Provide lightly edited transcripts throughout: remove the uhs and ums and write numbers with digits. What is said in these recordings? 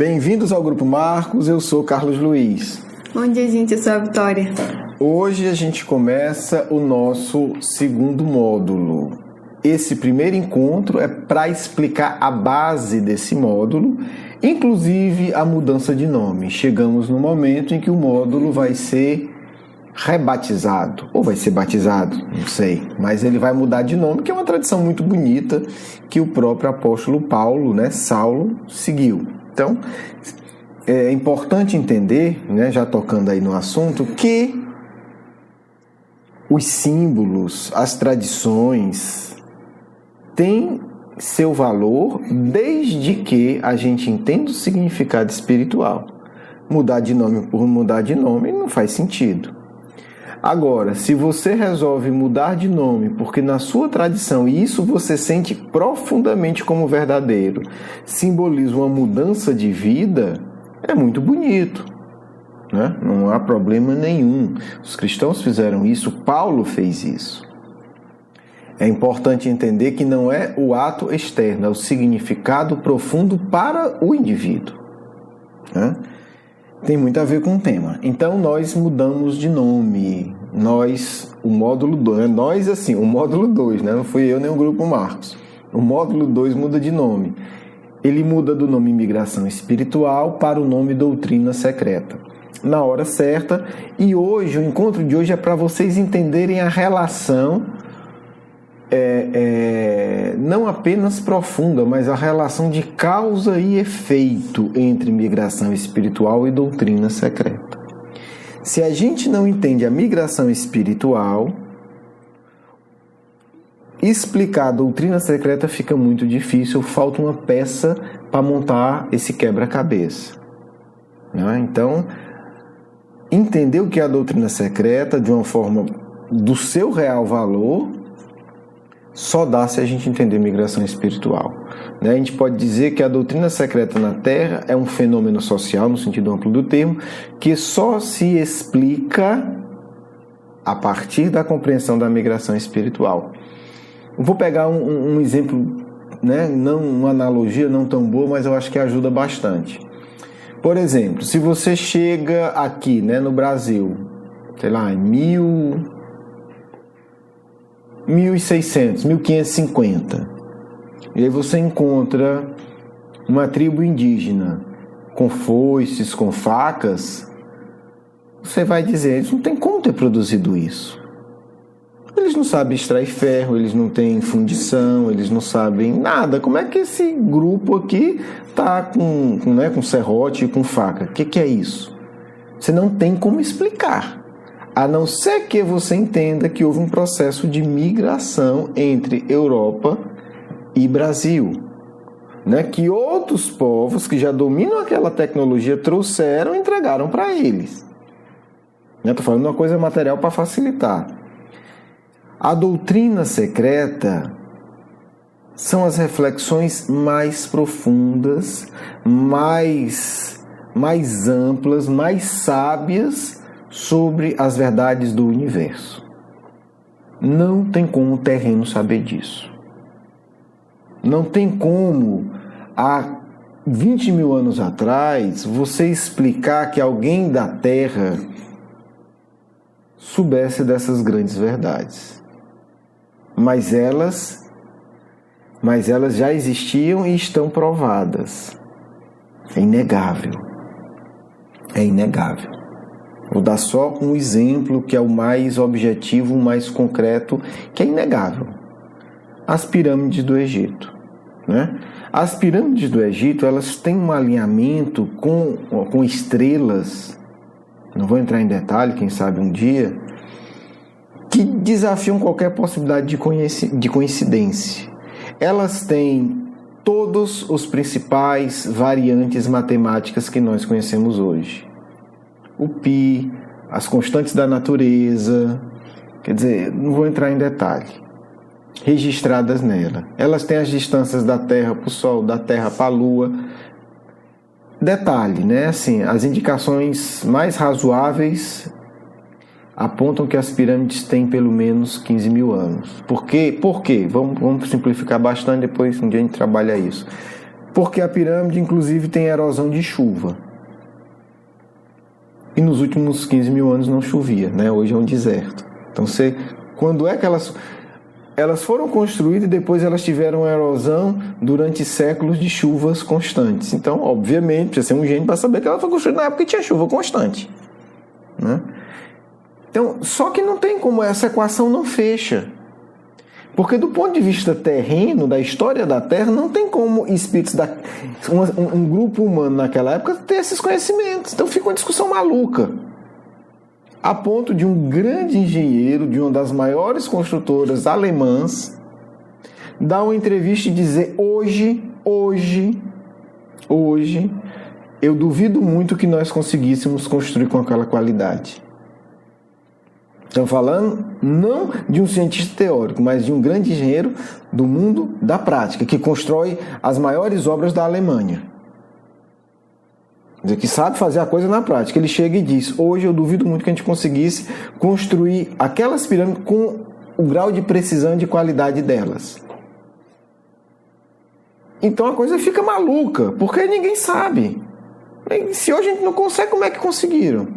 Bem-vindos ao Grupo Marcos, eu sou Carlos Luiz. Bom dia, gente, eu sou a Vitória. Hoje a gente começa o nosso segundo módulo. Esse primeiro encontro é para explicar a base desse módulo, inclusive a mudança de nome. Chegamos no momento em que o módulo vai ser rebatizado, ou vai ser batizado, não sei, mas ele vai mudar de nome, que é uma tradição muito bonita que o próprio apóstolo Paulo, Saulo, seguiu. Então, é importante entender, já tocando aí no assunto, que os símbolos, as tradições têm seu valor desde que a gente entenda o significado espiritual. Mudar de nome por mudar de nome não faz sentido. Agora, se você resolve mudar de nome porque na sua tradição, e isso você sente profundamente como verdadeiro, simboliza uma mudança de vida, é muito bonito, Não há problema nenhum. Os cristãos fizeram isso, Paulo fez isso. É importante entender que não é o ato externo, é o significado profundo para o indivíduo. Tem muito a ver com o tema. Então, nós mudamos de nome. O módulo 2, o módulo 2, não fui eu nem o Grupo Marcos. O módulo 2 muda de nome. Ele muda do nome Imigração Espiritual para o nome Doutrina Secreta. Na hora certa. E hoje, o encontro de hoje é para vocês entenderem a relação, não apenas profunda, mas a relação de causa e efeito entre migração espiritual e doutrina secreta. Se a gente não entende a migração espiritual, explicar a doutrina secreta fica muito difícil, falta uma peça para montar esse quebra-cabeça. Então, entender o que é a doutrina secreta de uma forma do seu real valor só dá se a gente entender migração espiritual. A gente pode dizer que a doutrina secreta na Terra é um fenômeno social, no sentido amplo do termo, que só se explica a partir da compreensão da migração espiritual. Vou pegar um exemplo, não uma analogia não tão boa, mas eu acho que ajuda bastante. Por exemplo, se você chega aqui, no Brasil, sei lá, em 1600, 1550, e aí você encontra uma tribo indígena com foices, com facas, você vai dizer, eles não tem como ter produzido isso. Eles não sabem extrair ferro, eles não têm fundição, eles não sabem nada. Como é que esse grupo aqui está com serrote e com faca? O que é isso? Você não tem como explicar. A não ser que você entenda que houve um processo de migração entre Europa e Brasil. Que outros povos que já dominam aquela tecnologia trouxeram e entregaram para eles. Estou falando uma coisa material para facilitar. A doutrina secreta são as reflexões mais profundas, mais amplas, mais sábias sobre as verdades do universo. Não tem como o terreno saber disso. Não tem como, há 20 mil anos atrás, você explicar que alguém da Terra soubesse dessas grandes verdades. Mas elas já existiam e estão provadas. É inegável. É inegável. Vou dar só um exemplo que é o mais objetivo, o mais concreto, que é inegável. As pirâmides do Egito. As pirâmides do Egito, elas têm um alinhamento com estrelas, não vou entrar em detalhe, quem sabe um dia, que desafiam qualquer possibilidade de coincidência. Elas têm todos os principais variantes matemáticas que nós conhecemos hoje. O π, as constantes da natureza, quer dizer, não vou entrar em detalhe, registradas nela. Elas têm as distâncias da Terra para o Sol, da Terra para a Lua. Detalhe, as indicações mais razoáveis apontam que as pirâmides têm pelo menos 15 mil anos. Por quê? Vamos simplificar bastante, depois um dia a gente trabalha isso. porque a pirâmide, inclusive, tem erosão de chuva. E nos últimos 15 mil anos não chovia, né? Hoje é um deserto. Então, quando é que elas foram construídas e depois elas tiveram erosão durante séculos de chuvas constantes? Então, obviamente, precisa ser um gênio para saber que ela foi construída na época que tinha chuva constante, né? Então, só que não tem como, essa equação não fecha. Porque do ponto de vista terreno, da história da Terra, não tem como espíritos um grupo humano naquela época ter esses conhecimentos. Então fica uma discussão maluca. A ponto de um grande engenheiro, de uma das maiores construtoras alemãs, dar uma entrevista e dizer: hoje, eu duvido muito que nós conseguíssemos construir com aquela qualidade. Estamos falando não de um cientista teórico, mas de um grande engenheiro do mundo da prática, que constrói as maiores obras da Alemanha. Quer dizer, que sabe fazer a coisa na prática. Ele chega e diz: hoje eu duvido muito que a gente conseguisse construir aquelas pirâmides com o grau de precisão e de qualidade delas. Então a coisa fica maluca, porque ninguém sabe. Se hoje a gente não consegue, como é que conseguiram?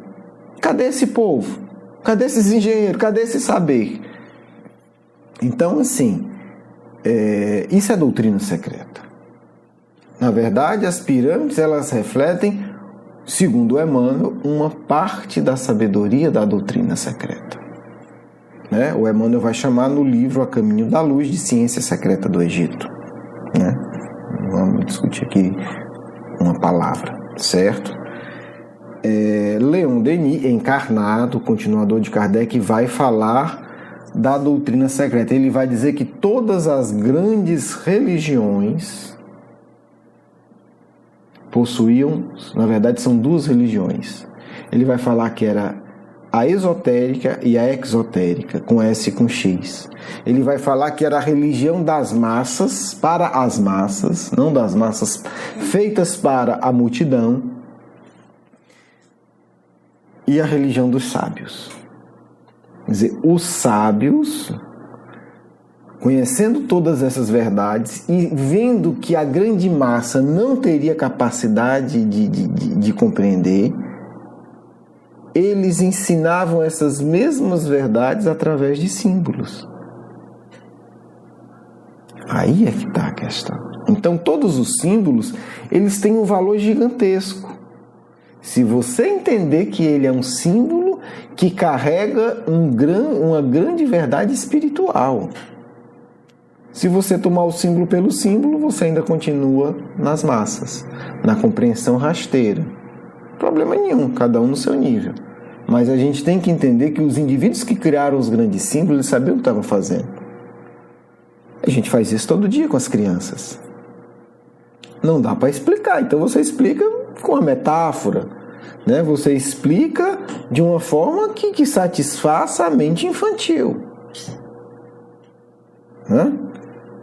Cadê esse povo? Cadê esses engenheiros? Cadê esse saber? Então, assim, isso é doutrina secreta. Na verdade, as pirâmides, elas refletem, segundo Emmanuel, uma parte da sabedoria da doutrina secreta. Né? O Emmanuel vai chamar no livro A Caminho da Luz de Ciência Secreta do Egito. Né? Vamos discutir aqui uma palavra, certo? Leon Denis, encarnado, continuador de Kardec, vai falar da doutrina secreta. Ele vai dizer que todas as grandes religiões possuíam, na verdade são duas religiões. Ele vai falar que era a esotérica e a exotérica, com S e com X. Ele vai falar que era a religião das massas, para as massas, não das massas feitas para a multidão, e a religião dos sábios. Quer dizer, os sábios, conhecendo todas essas verdades e vendo que a grande massa não teria capacidade de compreender, eles ensinavam essas mesmas verdades através de símbolos. Aí é que está a questão. Então, todos os símbolos, eles têm um valor gigantesco. Se você entender que ele é um símbolo que carrega uma grande verdade espiritual. Se você tomar o símbolo pelo símbolo, você ainda continua nas massas, na compreensão rasteira. Problema nenhum, cada um no seu nível. Mas a gente tem que entender que os indivíduos que criaram os grandes símbolos, eles sabiam o que estavam fazendo. A gente faz isso todo dia com as crianças. Não dá para explicar, então você explica com uma metáfora, né? Você explica de uma forma que satisfaça a mente infantil, né?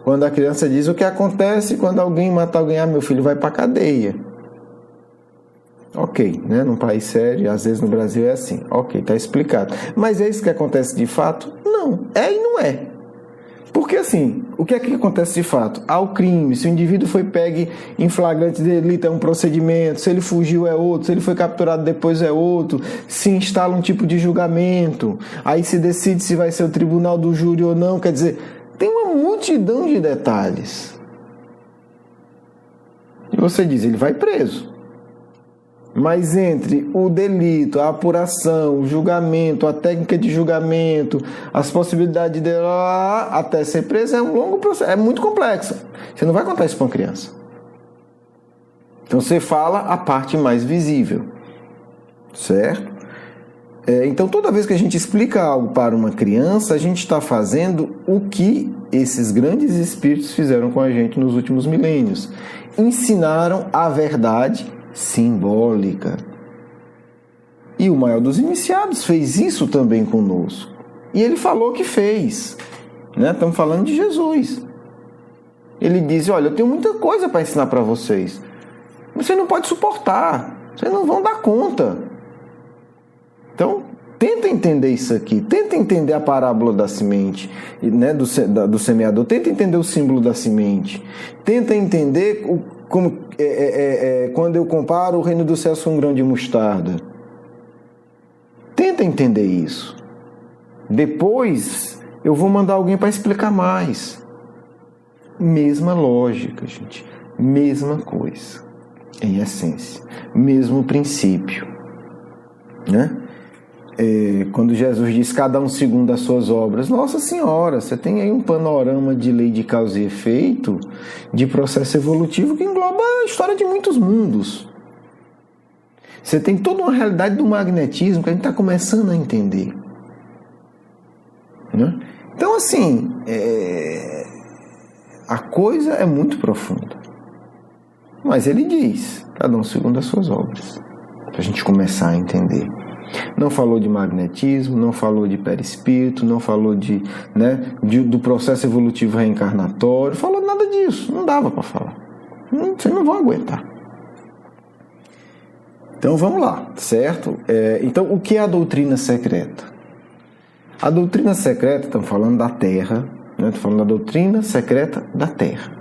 Quando a criança diz: o que acontece quando alguém mata alguém? Meu filho vai para a cadeia. Ok, né? Num país sério, às vezes no Brasil é assim. Ok, está explicado. Mas é isso que acontece de fato? Não, é e não é. Porque assim, o que é que acontece de fato? Há o crime, se o indivíduo foi pego em flagrante delito é um procedimento, se ele fugiu é outro, se ele foi capturado depois é outro, se instala um tipo de julgamento, aí se decide se vai ser o tribunal do júri ou não, quer dizer, tem uma multidão de detalhes. E você diz, ele vai preso. Mas entre o delito, a apuração, o julgamento, a técnica de julgamento, as possibilidades de até ser preso, é um longo processo, é muito complexo. Você não vai contar isso para uma criança. Então você fala a parte mais visível, certo? Então toda vez que a gente explica algo para uma criança, a gente está fazendo o que esses grandes espíritos fizeram com a gente nos últimos milênios. Ensinaram a verdade simbólica. E o maior dos iniciados fez isso também conosco. E ele falou que fez, né? Estamos falando de Jesus. Ele diz: olha, eu tenho muita coisa para ensinar para vocês. Você não pode suportar. Vocês não vão dar conta. Então, tenta entender isso aqui. Tenta entender a parábola da semente, né? do semeador. Tenta entender o símbolo da semente. Tenta entender quando eu comparo o reino dos céus com um grão de mostarda. Tenta entender isso. Depois eu vou mandar alguém para explicar mais. Mesma lógica, gente. Mesma coisa. Em essência. Mesmo princípio. Né? Quando Jesus diz cada um segundo as suas obras, Nossa Senhora, você tem aí um panorama de lei de causa e efeito, de processo evolutivo que engloba a história de muitos mundos. Você tem toda uma realidade do magnetismo que a gente está começando a entender. Né? Então, assim, a coisa é muito profunda. Mas ele diz, cada um segundo as suas obras, para a gente começar a entender. Não falou de magnetismo, não falou de perispírito, não falou do processo evolutivo reencarnatório, falou nada disso, não dava para falar. Vocês não vão aguentar. Então vamos lá, certo? Então, o que é a doutrina secreta? A doutrina secreta, estamos falando da Terra, né? Estamos falando da doutrina secreta da Terra.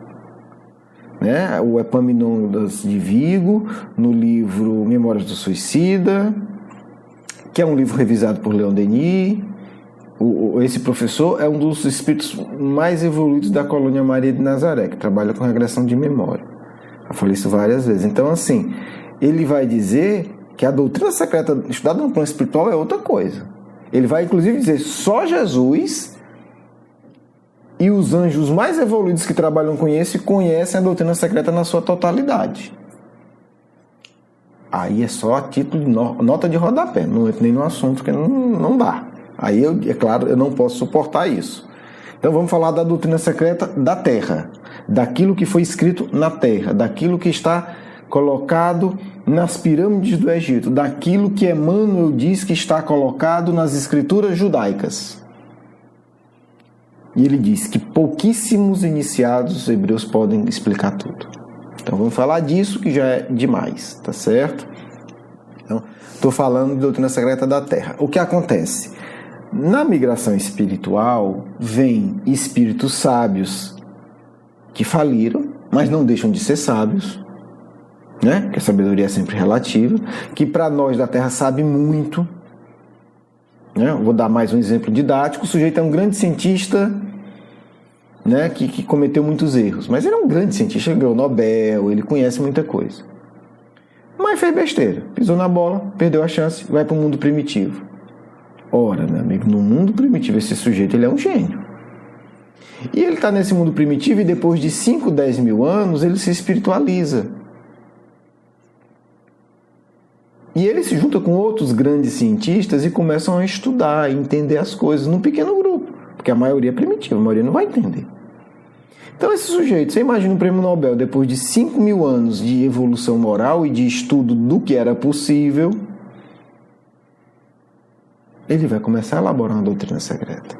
Né? O Epaminondas de Vigo, no livro Memórias do Suicida, que é um livro revisado por Leon Denis. Esse professor é um dos espíritos mais evoluídos da colônia Maria de Nazaré, que trabalha com regressão de memória. Eu falei isso várias vezes. Então, assim, ele vai dizer que a doutrina secreta estudada no plano espiritual é outra coisa. Ele vai, inclusive, dizer só Jesus e os anjos mais evoluídos que trabalham com isso conhecem a doutrina secreta na sua totalidade. Aí é só a título de nota de rodapé, não entra nem no assunto, que não dá. Aí, é claro, eu não posso suportar isso. Então vamos falar da doutrina secreta da Terra, daquilo que foi escrito na Terra, daquilo que está colocado nas pirâmides do Egito, daquilo que Emmanuel diz que está colocado nas escrituras judaicas. E ele diz que pouquíssimos iniciados hebreus podem explicar tudo. Então vamos falar disso, que já é demais, tá certo? Então, estou falando de doutrina secreta da Terra. O que acontece? Na migração espiritual, vem espíritos sábios que faliram, mas não deixam de ser sábios, né? Que a sabedoria é sempre relativa, que para nós da Terra sabe muito, né? Vou dar mais um exemplo didático. O sujeito é um grande cientista, né, que cometeu muitos erros, mas ele é um grande cientista, ele ganhou Nobel, ele conhece muita coisa, mas fez besteira, pisou na bola, perdeu a chance, vai para o mundo primitivo. Ora, meu amigo, no mundo primitivo esse sujeito ele é um gênio, e ele está nesse mundo primitivo e depois de 5, 10 mil anos ele se espiritualiza e ele se junta com outros grandes cientistas e começam a estudar e entender as coisas num pequeno grupo. Porque a maioria é primitiva, a maioria não vai entender. Então esse sujeito, você imagina um prêmio Nobel depois de 5 mil anos de evolução moral e de estudo do que era possível, ele vai começar a elaborar uma doutrina secreta.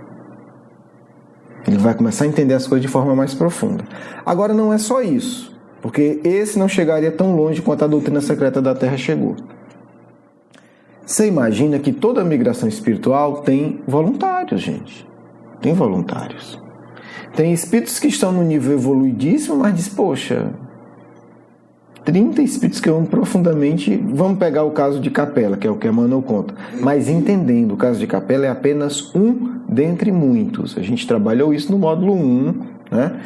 Ele vai começar a entender as coisas de forma mais profunda. Agora não é só isso, porque esse não chegaria tão longe quanto a doutrina secreta da Terra chegou. Você imagina que toda migração espiritual tem voluntários, gente. Tem voluntários. Tem espíritos que estão no nível evoluidíssimo, mas diz, poxa, 30 espíritos que eu amo profundamente. Vamos pegar o caso de Capela, que é o que Emmanuel conta. Mas entendendo, o caso de Capela é apenas um dentre muitos. A gente trabalhou isso no módulo 1, né?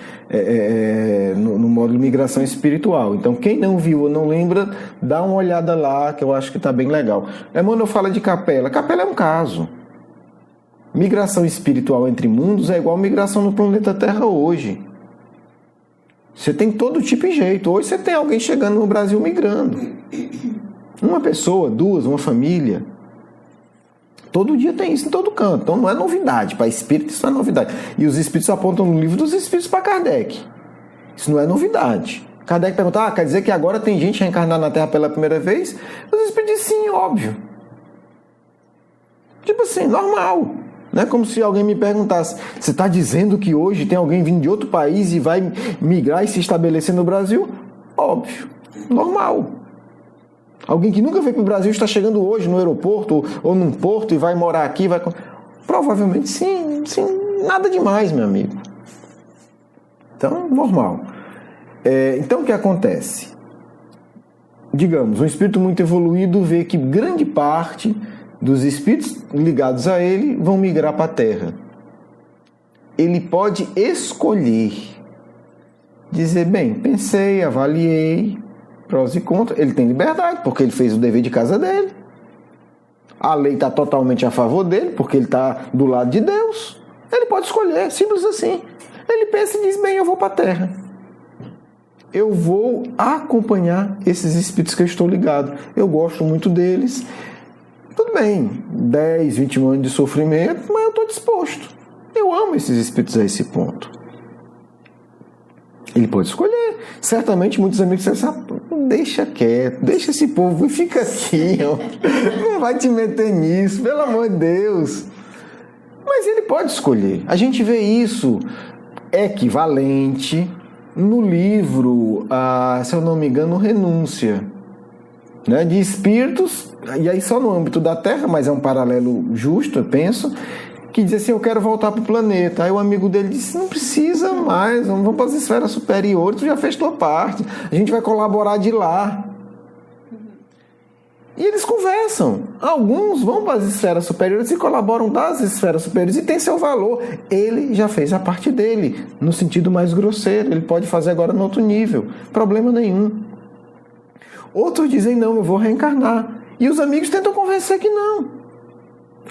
No módulo Migração Espiritual. Então, quem não viu ou não lembra, dá uma olhada lá, que eu acho que está bem legal. Emmanuel fala de Capela. Capela é um caso. Migração espiritual entre mundos é igual migração no planeta Terra hoje. Você tem todo tipo e jeito. Hoje você tem alguém chegando no Brasil migrando. Uma pessoa, duas, uma família. Todo dia tem isso em todo canto. Então não é novidade. Para espírito isso não é novidade. E os espíritos apontam no livro dos espíritos para Kardec. Isso não é novidade. Kardec pergunta, quer dizer que agora tem gente reencarnada na Terra pela primeira vez? Os espíritos dizem sim, óbvio. Tipo assim, normal. Não é como se alguém me perguntasse, você está dizendo que hoje tem alguém vindo de outro país e vai migrar e se estabelecer no Brasil? Óbvio, normal. Alguém que nunca veio para o Brasil está chegando hoje no aeroporto ou num porto e vai morar aqui? Provavelmente sim, nada demais, meu amigo. Então, normal. Então, o que acontece? Digamos, um espírito muito evoluído vê que grande parte dos espíritos ligados a ele vão migrar para a Terra. Ele pode escolher, dizer, bem, pensei, avaliei, prós e contras. Ele tem liberdade, porque ele fez o dever de casa dele. A lei está totalmente a favor dele, porque ele está do lado de Deus. Ele pode escolher, simples assim. Ele pensa e diz, bem, eu vou para a Terra. Eu vou acompanhar esses espíritos que eu estou ligado. Eu gosto muito deles. Tudo bem, 10, 20 anos de sofrimento, mas eu estou disposto. Eu amo esses espíritos a esse ponto. Ele pode escolher. Certamente muitos amigos dizem assim, deixa quieto, deixa esse povo e fica aqui. Ó. Não vai te meter nisso, pelo amor de Deus. Mas ele pode escolher. A gente vê isso equivalente no livro, se eu não me engano, Renúncia, né, de espíritos, e aí só no âmbito da Terra, mas é um paralelo justo, eu penso, que diz assim, eu quero voltar para o planeta. Aí o amigo dele disse, não precisa mais, vamos para as esferas superiores, tu já fez tua parte, a gente vai colaborar de lá. E eles conversam. Alguns vão para as esferas superiores e colaboram das esferas superiores e tem seu valor. Ele já fez a parte dele, no sentido mais grosseiro. Ele pode fazer agora no outro nível. Problema nenhum. Outros dizem, não, eu vou reencarnar. E os amigos tentam convencer que não.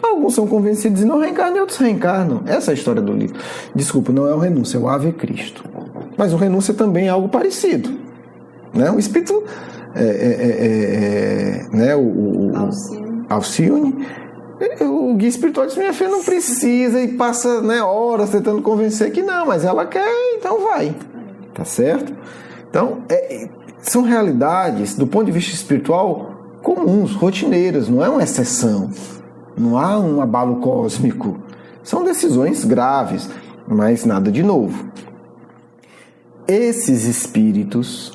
Alguns são convencidos e não reencarnam e outros reencarnam. Essa é a história do livro. Desculpa, não é o Renúncia, é o Ave Cristo. Mas o Renúncia também é algo parecido. Né? O espírito... né, o Alcione, o guia espiritual diz, minha filha não precisa e passa, né, horas tentando convencer que não, mas ela quer, então vai, tá certo? Então, são realidades do ponto de vista espiritual comuns, rotineiras, não é uma exceção, não há um abalo cósmico, são decisões graves, mas nada de novo. Esses espíritos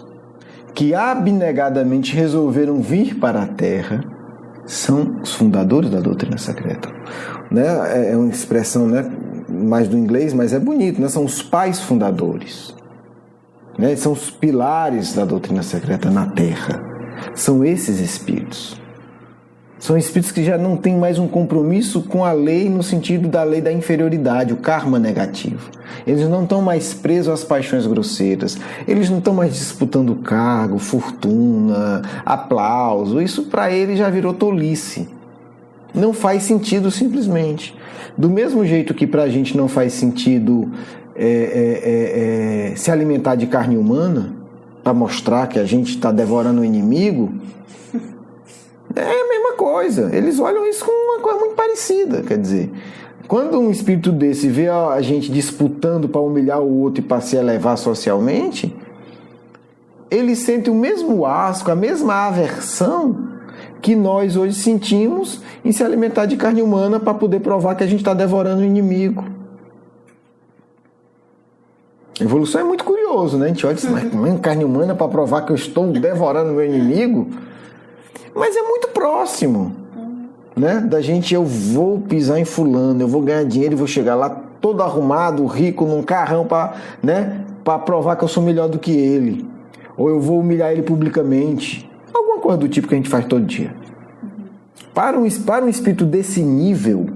que abnegadamente resolveram vir para a Terra são os fundadores da doutrina secreta. Né? É uma expressão, né, mais do inglês, mas é bonito, né? São os pais fundadores. Né? São os pilares da doutrina secreta na Terra. São esses espíritos. São espíritos que já não têm mais um compromisso com a lei no sentido da lei da inferioridade, o karma negativo. Eles não estão mais presos às paixões grosseiras. Eles não estão mais disputando cargo, fortuna, aplauso. Isso para eles já virou tolice. Não faz sentido simplesmente. Do mesmo jeito que para a gente não faz sentido se alimentar de carne humana, para mostrar que a gente está devorando o inimigo, é a mesma coisa. Eles olham isso como uma coisa muito parecida. Quer dizer, quando um espírito desse vê a gente disputando para humilhar o outro e para se elevar socialmente, ele sente o mesmo asco, a mesma aversão que nós hoje sentimos em se alimentar de carne humana para poder provar que a gente está devorando o inimigo. A evolução é muito curioso, né? A gente olha e diz, mas carne humana para provar que eu estou devorando o meu inimigo? Mas é muito próximo, né? Da gente, eu vou pisar em fulano, eu vou ganhar dinheiro e vou chegar lá todo arrumado, rico, num carrão para, né, para provar que eu sou melhor do que ele. Ou eu vou humilhar ele publicamente. Alguma coisa do tipo que a gente faz todo dia. Para um espírito desse nível,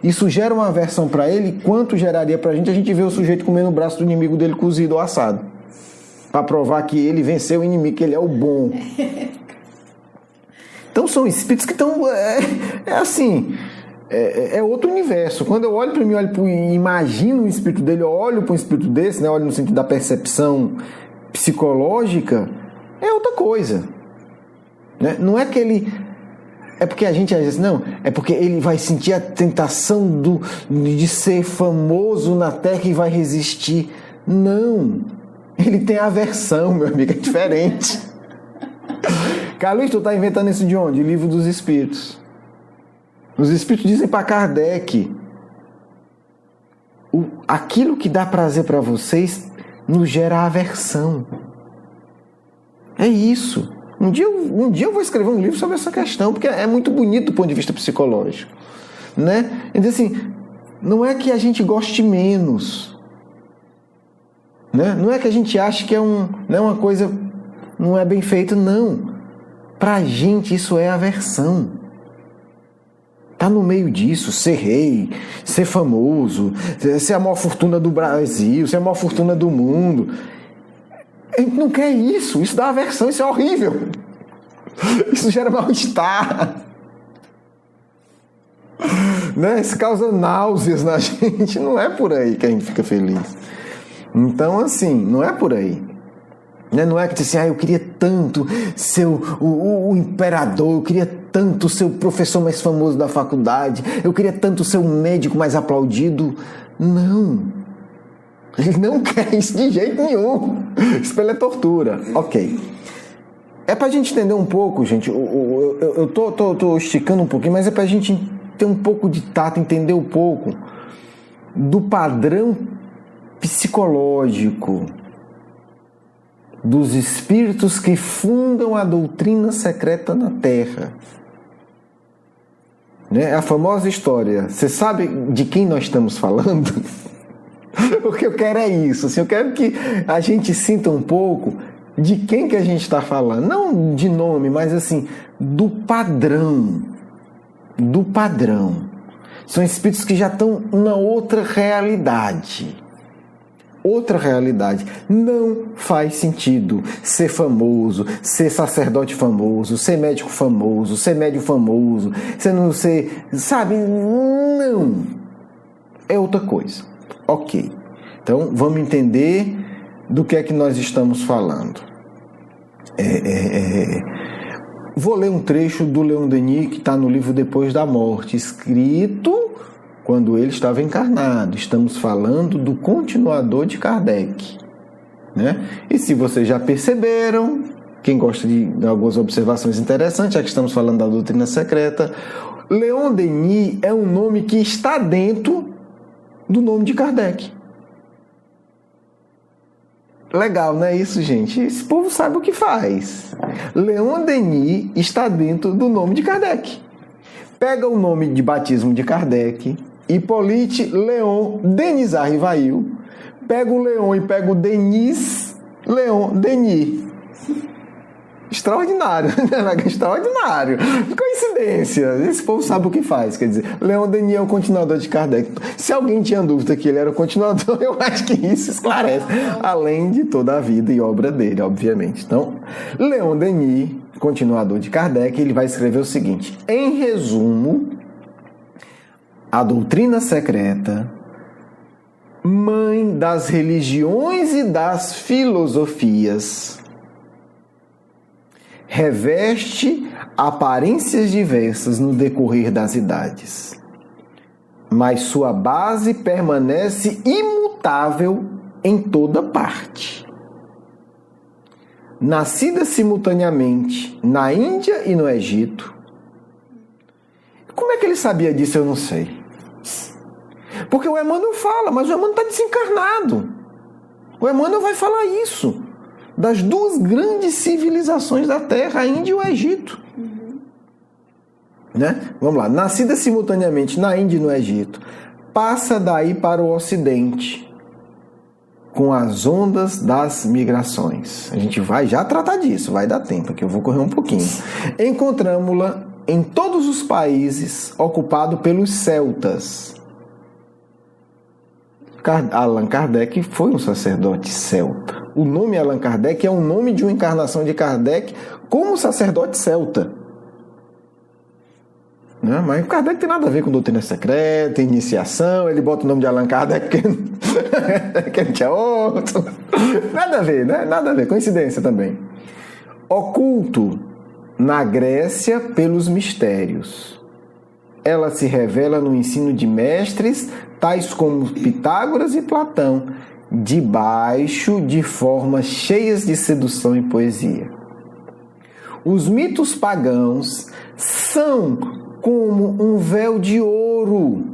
isso gera uma aversão para ele. Quanto geraria para a gente ver o sujeito comendo o braço do inimigo dele cozido ou assado? Para provar que ele venceu o inimigo, que ele é o bom. Então são espíritos que estão... assim... É outro universo. Quando eu olho para mim, imagino o espírito dele, eu olho para um espírito desse, né, olho no sentido da percepção psicológica, é outra coisa. Né? Não é que ele... É porque a gente às vezes... Não, é porque ele vai sentir a tentação de ser famoso na Terra e vai resistir. Não. Ele tem aversão, meu amigo, é diferente. Carlos, tu está inventando isso de onde? Livro dos Espíritos. Os Espíritos dizem para Kardec: aquilo que dá prazer para vocês nos gera aversão. É isso. Um dia eu vou escrever um livro sobre essa questão, porque é muito bonito do ponto de vista psicológico. Né? Então, assim, não é que a gente goste menos. Né? Não é que a gente acha que não é uma coisa, não é bem feito, não. Pra gente isso é aversão. Tá no meio disso, ser rei, ser famoso, ser a maior fortuna do Brasil, ser a maior fortuna do mundo. A gente não quer isso, isso dá aversão, isso é horrível. Isso gera mal-estar. Né? Isso causa náuseas na gente. Não é por aí que a gente fica feliz. Então, assim, não é por aí. Não é que diz assim, eu queria tanto ser o imperador, eu queria tanto ser o professor mais famoso da faculdade, eu queria tanto ser o médico mais aplaudido. Não. Ele não quer isso de jeito nenhum. Isso é tortura. Ok. É pra gente entender um pouco, gente. Eu tô esticando um pouquinho, mas é pra gente ter um pouco de tato, entender um pouco do padrão psicológico dos espíritos que fundam a doutrina secreta na Terra. Né? A famosa história. Você sabe de quem nós estamos falando? O que eu quero é isso. Assim, eu quero que a gente sinta um pouco de quem que a gente está falando. Não de nome, mas assim, do padrão. Do padrão. São espíritos que já estão na outra realidade. Outra realidade. Não faz sentido ser famoso, ser sacerdote famoso, ser médico famoso, ser médium famoso, você não ser... Sabe? Não. É outra coisa. Ok. Então, vamos entender do que é que nós estamos falando. Vou ler um trecho do Leon Denis, que está no livro Depois da Morte, escrito quando ele estava encarnado. Estamos falando do continuador de Kardec. Né? E se vocês já perceberam, quem gosta de algumas observações interessantes, já que estamos falando da doutrina secreta, Leon Denis é um nome que está dentro do nome de Kardec. Legal, não é isso, gente? Esse povo sabe o que faz. Leon Denis está dentro do nome de Kardec. Pega o nome de batismo de Kardec, Hippolyte Leon Denis Arrivail. Pega o Leon e pega o Denis, Leon Denis. Extraordinário, extraordinário. Coincidência. Esse povo sabe o que faz. Quer dizer, Leon Denis é o continuador de Kardec. Se alguém tinha dúvida que ele era o continuador, eu acho que isso esclarece. Além de toda a vida e obra dele, obviamente. Então, Leon Denis, continuador de Kardec, ele vai escrever o seguinte: em resumo, a doutrina secreta, mãe das religiões e das filosofias, reveste aparências diversas no decorrer das idades, mas sua base permanece imutável em toda parte. Nascida simultaneamente na Índia e no Egito. Como é que ele sabia disso? Eu não sei. Porque o Emmanuel fala, mas o Emmanuel está desencarnado. O Emmanuel vai falar isso. Das duas grandes civilizações da Terra, a Índia e o Egito. Né? Vamos lá. Nascida simultaneamente na Índia e no Egito, passa daí para o Ocidente, com as ondas das migrações. A gente vai já tratar disso, vai dar tempo, que eu vou correr um pouquinho. Encontramos-la em todos os países ocupados pelos celtas. Allan Kardec foi um sacerdote celta. O nome Allan Kardec é o nome de uma encarnação de Kardec como sacerdote celta. Né? Mas Kardec tem nada a ver com doutrina secreta, iniciação, ele bota o nome de Allan Kardec que ele tinha outro. Nada a ver, né? Nada a ver, coincidência também. Oculto na Grécia pelos mistérios. Ela se revela no ensino de mestres tais como Pitágoras e Platão, debaixo de formas cheias de sedução e poesia. Os mitos pagãos são como um véu de ouro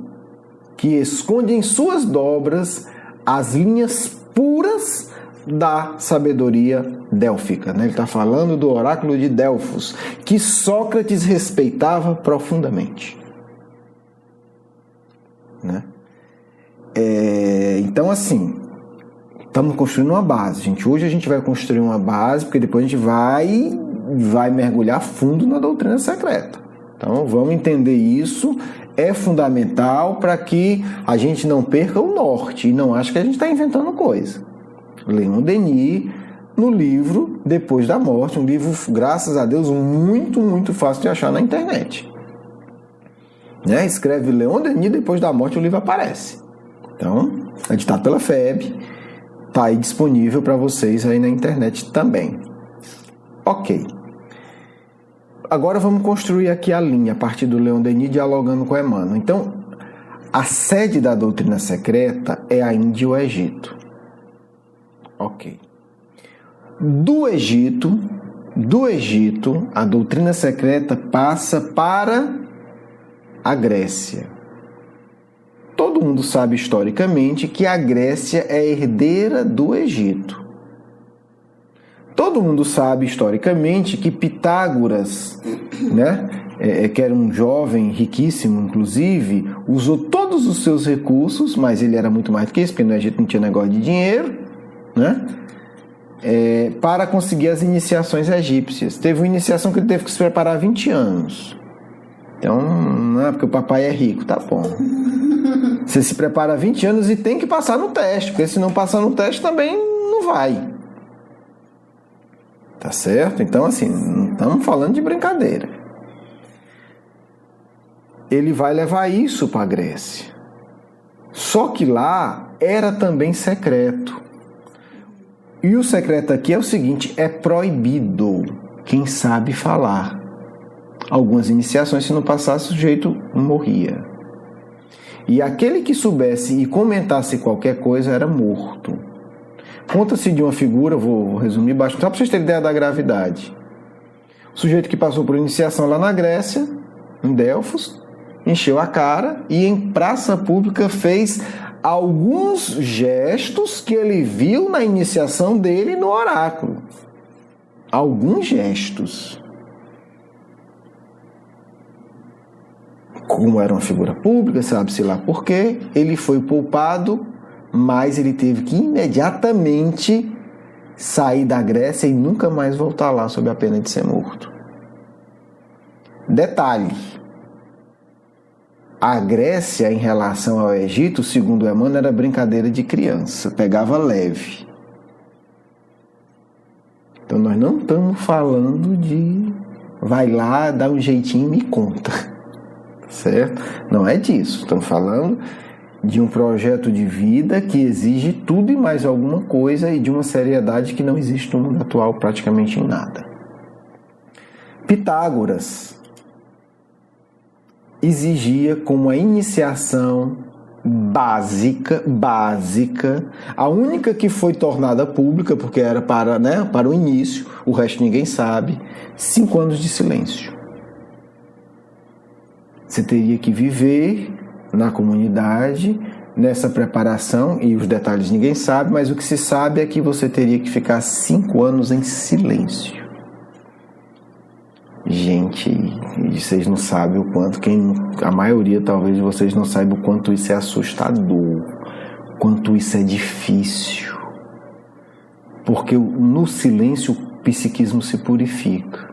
que esconde em suas dobras as linhas puras da sabedoria délfica. Ele está falando do oráculo de Delfos, que Sócrates respeitava profundamente. Né? Então, assim, Estamos construindo uma base, gente. Hoje a gente vai construir uma base, porque depois a gente vai mergulhar fundo na doutrina secreta. Então, vamos entender isso. É fundamental para que a gente não perca o norte e não ache que a gente está inventando coisa. Leon Denis, no livro Depois da Morte, um livro, graças a Deus, muito, muito fácil de achar na internet. Né? Escreve Leon Denis, Depois da Morte, o livro aparece. Então, editado pela FEB, está aí disponível para vocês aí na internet também. Ok. Agora vamos construir aqui a linha, a partir do Leon Denis dialogando com Emmanuel. Então, a sede da doutrina secreta é a Índia e o Egito. Ok. Do Egito, a doutrina secreta passa para a Grécia. Todo mundo sabe historicamente que a Grécia é herdeira do Egito. Todo mundo sabe historicamente que Pitágoras, né, que era um jovem riquíssimo, inclusive, usou todos os seus recursos, mas ele era muito mais do que isso, porque no Egito não tinha negócio de dinheiro, né, para conseguir as iniciações egípcias. Teve uma iniciação que ele teve que se preparar 20 anos. Então, não é porque o papai é rico, tá bom. Você se prepara 20 anos e tem que passar no teste, porque se não passar no teste também não vai. Tá certo? Então, assim, não estamos falando de brincadeira. Ele vai levar isso para a Grécia. Só que lá era também secreto. E o secreto aqui é o seguinte, é proibido quem sabe falar. Algumas iniciações, se não passasse, o sujeito morria. E aquele que soubesse e comentasse qualquer coisa era morto. Conta-se de uma figura, vou resumir bastante, só para vocês terem ideia da gravidade. O sujeito que passou por iniciação lá na Grécia, em Delfos, encheu a cara e em praça pública fez alguns gestos que ele viu na iniciação dele no oráculo. Alguns gestos. Como era uma figura pública, sabe-se lá por quê, ele foi poupado, mas ele teve que imediatamente sair da Grécia e nunca mais voltar lá sob a pena de ser morto. Detalhe, a Grécia em relação ao Egito, segundo Emmanuel, era brincadeira de criança, pegava leve. Então nós não estamos falando de vai lá, dá um jeitinho e me conta, certo? Não é disso, estamos falando de um projeto de vida que exige tudo e mais alguma coisa e de uma seriedade que não existe no mundo atual praticamente em nada. Pitágoras exigia como a iniciação básica, a única que foi tornada pública, porque era para o início, o resto ninguém sabe, 5 anos de silêncio. Você teria que viver na comunidade, nessa preparação, e os detalhes ninguém sabe, mas o que se sabe é que você teria que ficar 5 anos em silêncio. Gente, vocês não sabem o quanto, a maioria talvez de vocês não saiba o quanto isso é assustador, quanto isso é difícil. Porque no silêncio o psiquismo se purifica.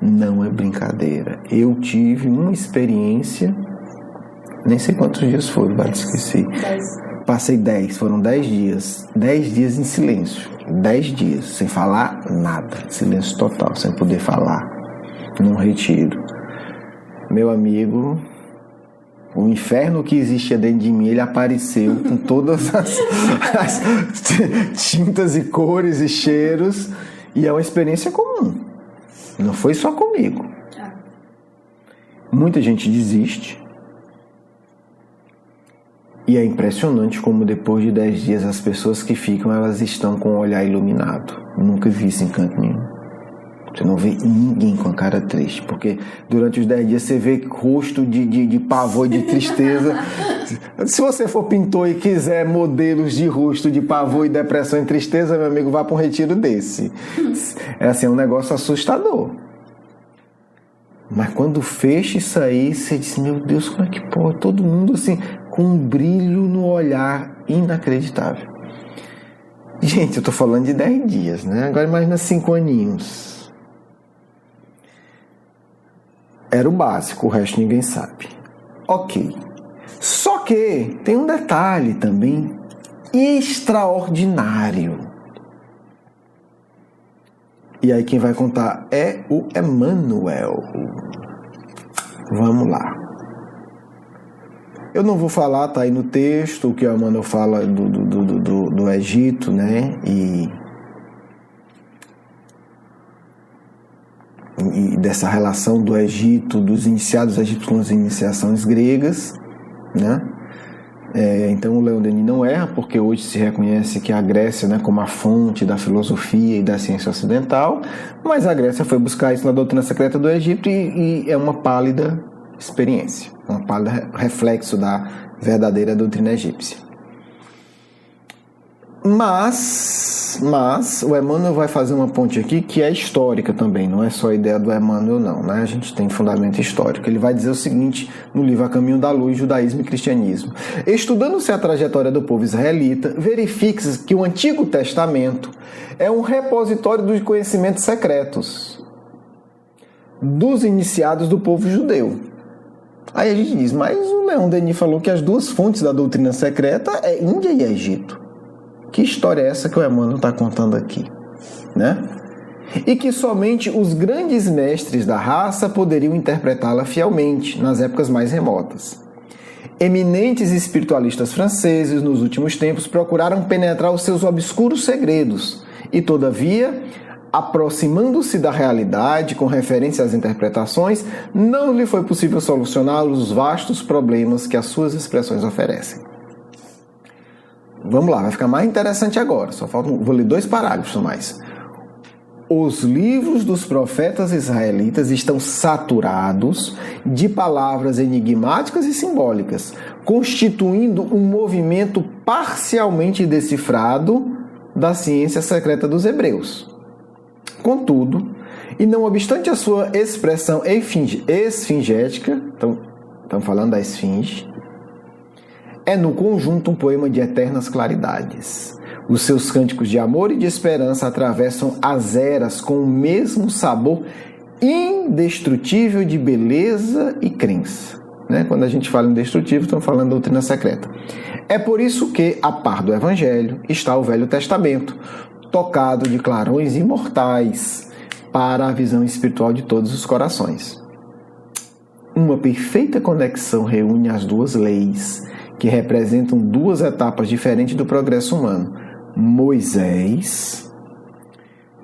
Não é brincadeira. Eu tive uma experiência, nem sei quantos dias foram, esqueci. 10. Passei 10, foram 10 dias. 10 dias em silêncio. 10 dias, sem falar nada. Silêncio total, sem poder falar. Num retiro. Meu amigo, o inferno que existia dentro de mim, ele apareceu com todas as tintas e cores e cheiros. E é uma experiência comum. Não foi só comigo. Muita gente desiste. E é impressionante como depois de 10 dias as pessoas que ficam, elas estão com o olhar iluminado. Nunca vi isso em canto nenhum. Você não vê ninguém com a cara triste, porque durante os 10 dias você vê rosto de pavor, de tristeza. Se você for pintor e quiser modelos de rosto de pavor e depressão e tristeza, meu amigo, vá para um retiro desse. É assim, é um negócio assustador. Mas quando fecha isso aí, você diz, meu Deus, como é que pode? Todo mundo assim, com um brilho no olhar inacreditável. Gente, eu estou falando de 10 dias, né? Agora imagina 5 aninhos. Era o básico, o resto ninguém sabe. Ok. Só que tem um detalhe também extraordinário. E aí quem vai contar é o Emmanuel. Vamos lá. Eu não vou falar, tá aí no texto, o que o Emmanuel fala do Egito, né? E dessa relação do Egito, dos iniciados egípcios com as iniciações gregas, né? Então o Leon Denis não erra, porque hoje se reconhece que a Grécia, né, como a fonte da filosofia e da ciência ocidental, mas a Grécia foi buscar isso na doutrina secreta do Egito e é uma pálida experiência, um pálido reflexo da verdadeira doutrina egípcia. Mas o Emmanuel vai fazer uma ponte aqui que é histórica também, não é só a ideia do Emmanuel não, né? A gente tem fundamento histórico. Ele vai dizer o seguinte no livro A Caminho da Luz, Judaísmo e Cristianismo. Estudando-se a trajetória do povo israelita, verifique-se que o Antigo Testamento é um repositório dos conhecimentos secretos dos iniciados do povo judeu. Aí a gente diz, mas o Leon Denis falou que as duas fontes da doutrina secreta é Índia e Egito. Que história é essa que o Emmanuel está contando aqui, né? E que somente os grandes mestres da raça poderiam interpretá-la fielmente nas épocas mais remotas. Eminentes espiritualistas franceses, nos últimos tempos, procuraram penetrar os seus obscuros segredos e, todavia, aproximando-se da realidade com referência às interpretações, não lhe foi possível solucionar os vastos problemas que as suas expressões oferecem. Vamos lá, vai ficar mais interessante agora. Vou ler 2 parágrafos mais. Os livros dos profetas israelitas estão saturados de palavras enigmáticas e simbólicas, constituindo um movimento parcialmente decifrado da ciência secreta dos hebreus. Contudo, e não obstante a sua expressão esfingética, estamos falando da esfinge, é no conjunto um poema de eternas claridades. Os seus cânticos de amor e de esperança atravessam as eras com o mesmo sabor indestrutível de beleza e crença. Né? Quando a gente fala indestrutível, estamos falando da doutrina secreta. É por isso que, a par do Evangelho, está o Velho Testamento, tocado de clarões imortais para a visão espiritual de todos os corações. Uma perfeita conexão reúne as duas leis, que representam 2 etapas diferentes do progresso humano. Moisés,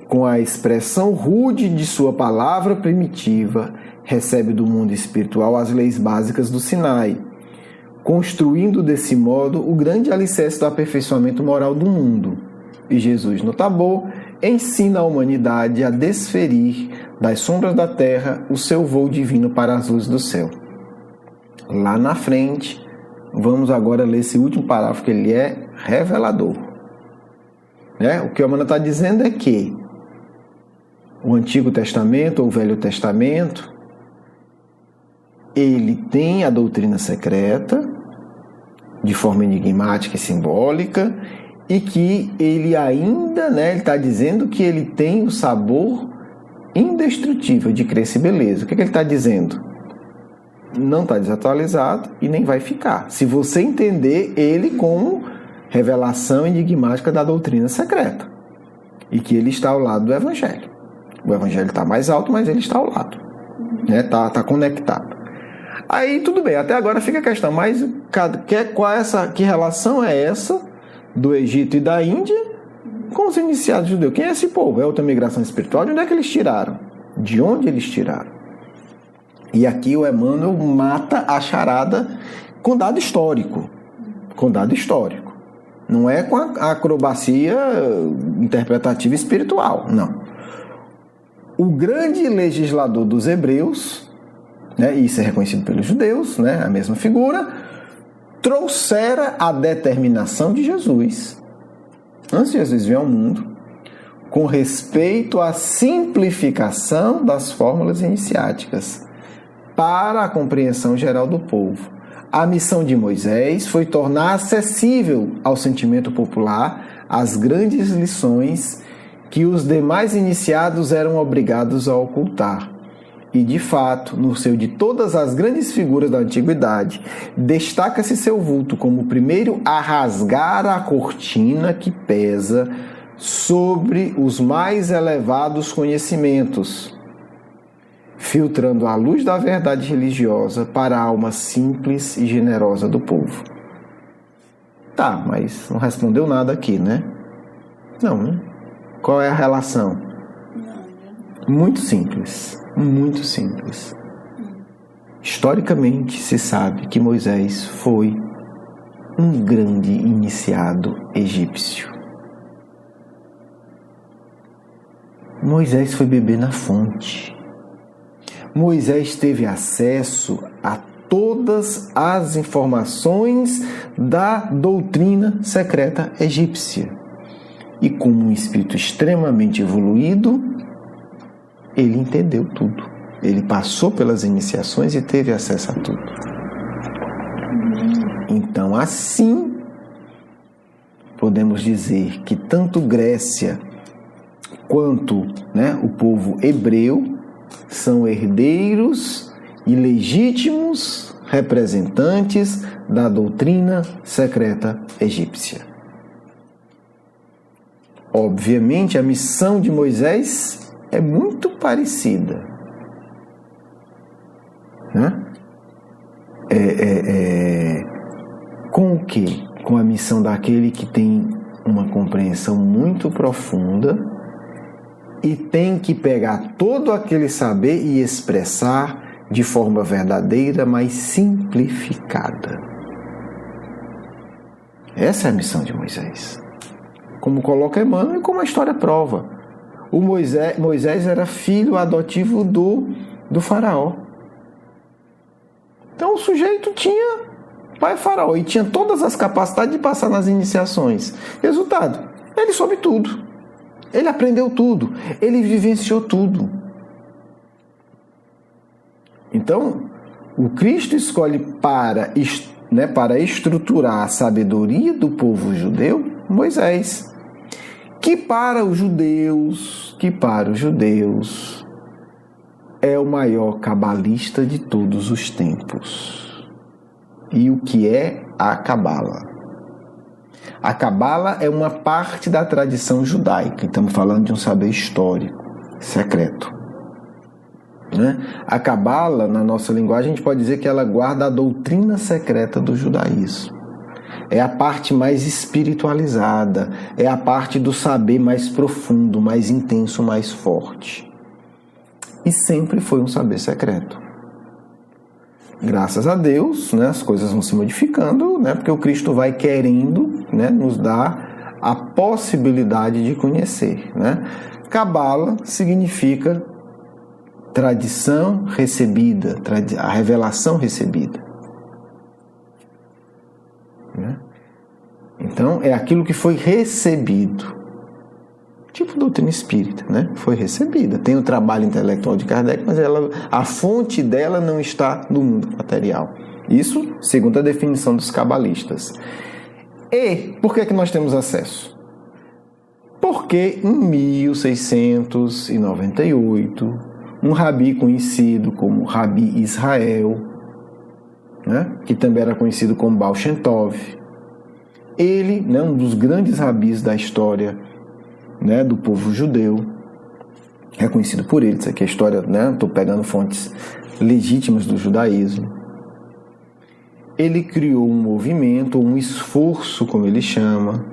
com a expressão rude de sua palavra primitiva, recebe do mundo espiritual as leis básicas do Sinai, construindo desse modo o grande alicerce do aperfeiçoamento moral do mundo. E Jesus, no Tabor, ensina a humanidade a desferir das sombras da terra o seu voo divino para as luzes do céu. Lá na frente, vamos agora ler esse último parágrafo, que ele é revelador. O que o Emmanuel está dizendo é que o Antigo Testamento ou o Velho Testamento, ele tem a doutrina secreta, de forma enigmática e simbólica, e que ele ainda, ele está dizendo que ele tem o sabor indestrutível de crença e beleza. O que ele está dizendo? Não está desatualizado e nem vai ficar, se você entender ele como revelação enigmática da doutrina secreta, e que ele está ao lado do Evangelho. O Evangelho está mais alto, mas ele está ao lado, está conectado. Aí tudo bem, até agora fica a questão, mas que relação é essa do Egito e da Índia com os iniciados judeus? Quem é esse povo? É outra migração espiritual? De onde é que eles tiraram? De onde eles tiraram? E aqui o Emmanuel mata a charada com dado histórico. Não é com a acrobacia interpretativa espiritual, não. O grande legislador dos hebreus, e isso é reconhecido pelos judeus, a mesma figura, trouxera a determinação de Jesus, antes de Jesus vir ao mundo, com respeito à simplificação das fórmulas iniciáticas, para a compreensão geral do povo, A missão de Moisés foi tornar acessível ao sentimento popular as grandes lições que os demais iniciados eram obrigados a ocultar. E, de fato, no seio de todas as grandes figuras da antiguidade, destaca-se seu vulto como o primeiro a rasgar a cortina que pesa sobre os mais elevados conhecimentos, filtrando a luz da verdade religiosa para a alma simples e generosa do povo. Tá, mas não respondeu nada aqui, né? Não, né? Qual é a relação? Muito simples. Muito simples. Historicamente se sabe que Moisés foi um grande iniciado egípcio. Moisés foi beber na fonte. Moisés teve acesso a todas as informações da doutrina secreta egípcia. E como um espírito extremamente evoluído, ele entendeu tudo. Ele passou pelas iniciações e teve acesso a tudo. Então, assim, podemos dizer que tanto Grécia quanto, o povo hebreu são herdeiros e legítimos representantes da doutrina secreta egípcia. Obviamente, a missão de Moisés é muito parecida, com o quê? Com a missão daquele que tem uma compreensão muito profunda e tem que pegar todo aquele saber e expressar de forma verdadeira, mas simplificada. Essa é a missão de Moisés. Como coloca Emmanuel e como a história prova. O Moisés era filho adotivo do faraó. Então o sujeito tinha pai faraó e tinha todas as capacidades de passar nas iniciações. Resultado, ele soube tudo. Ele aprendeu tudo. Ele vivenciou tudo. Então, o Cristo escolhe para estruturar a sabedoria do povo judeu, Moisés. Que para os judeus é o maior cabalista de todos os tempos. E o que é a Cabala? A Cabala é uma parte da tradição judaica. Estamos falando de um saber histórico, secreto. A Cabala, na nossa linguagem, a gente pode dizer que ela guarda a doutrina secreta do judaísmo. É a parte mais espiritualizada, é a parte do saber mais profundo, mais intenso, mais forte. E sempre foi um saber secreto. Graças a Deus, as coisas vão se modificando, porque o Cristo vai querendo, nos dar a possibilidade de conhecer. Cabala significa tradição recebida, a revelação recebida. Então, é aquilo que foi recebido. Tipo doutrina espírita, Foi recebida. Tem o trabalho intelectual de Kardec, mas a fonte dela não está no mundo material. Isso segundo a definição dos cabalistas. E por que nós temos acesso? Porque em 1698, um rabi conhecido como Rabi Israel, que também era conhecido como Baal Shem Tov, ele, um dos grandes rabis da história, do povo judeu, reconhecido por ele. Isso aqui é a história, estou pegando fontes legítimas do judaísmo. Ele criou um movimento, um esforço, como ele chama,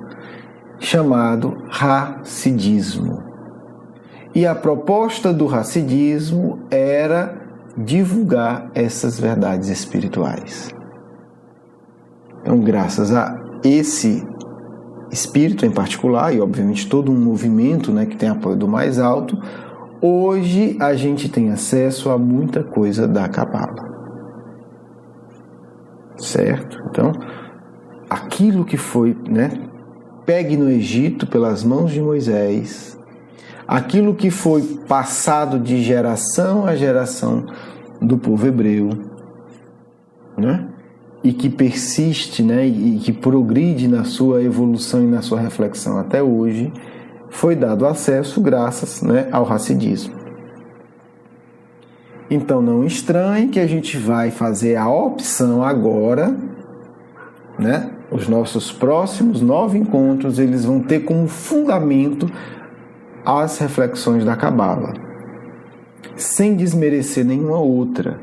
chamado Hassidismo. E a proposta do Hassidismo era divulgar essas verdades espirituais. Então, graças a esse espírito em particular, e obviamente todo um movimento que tem apoio do mais alto, hoje a gente tem acesso a muita coisa da Cabala. Certo? Então, aquilo que foi pegue no Egito pelas mãos de Moisés, aquilo que foi passado de geração a geração do povo hebreu, e que persiste, né, e que progride na sua evolução e na sua reflexão até hoje, foi dado acesso graças, né, ao Hassidismo. Então não estranhe que a gente vai fazer a opção agora, né? Os nossos próximos 9 encontros, eles vão ter como fundamento as reflexões da Cabala, sem desmerecer nenhuma outra,